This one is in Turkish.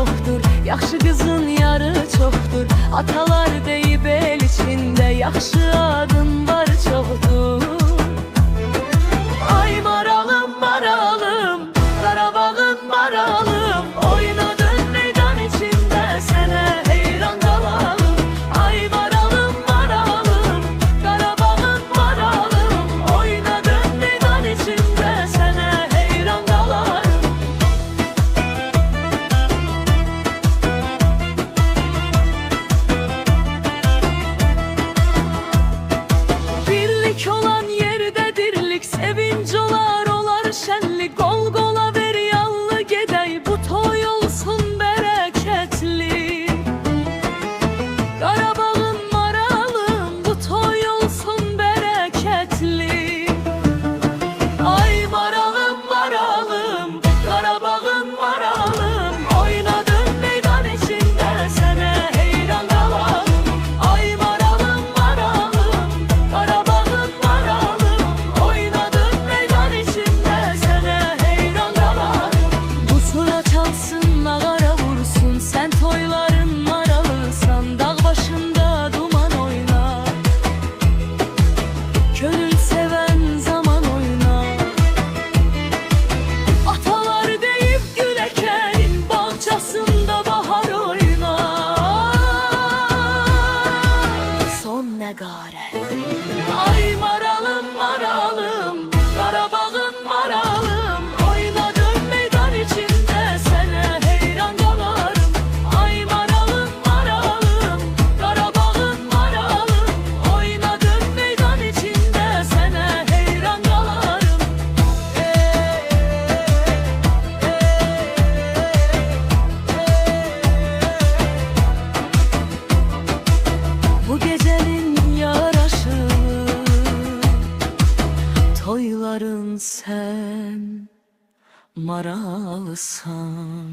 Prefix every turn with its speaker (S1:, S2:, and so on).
S1: çoxdur, yaxşı qızın yarı çoxdur. Atalar deyib el içində yaxşı adın var çoxdur. Ay maralım maralım, Qarabağın maralım, oynadın meydan içində sənə heyran qalalım. Ay maralım maralım, Qarabağın maralım, oynadın meydan içində sənə heyran qalarım. Birlik olan yerdə dirlik, sevinç olar, olar şənlik. Qol qola ver yallı gedək, bu toy olsun bərəkətli. Qarabağın maralım, bu toy olsun bərəkətli. Ay maralım maralım, Qarabağın maralım, oynadın meydan içində sənə heyran qalalım. Ay maralım maralım, Qarabağın maralım, oynadın meydan içində sənə heyran qalalım. Bu sura çalsın, nağara vursun, sən toyların maralısan, dağ başında duman oynar. Könül sevən zaman oynar. Atalar deyib gül əkənin bağçasında bahar oynar. Son nəqarət. Ay maralım maralım, Qarabağın maralım, oynadın meydan içində sənə heyran qalarım. Ay maralım maralım, Qarabağın maralım, oynadın meydan içində sənə heyran qalarım. Bu gecenin yaraşı, toyların sen maralısan.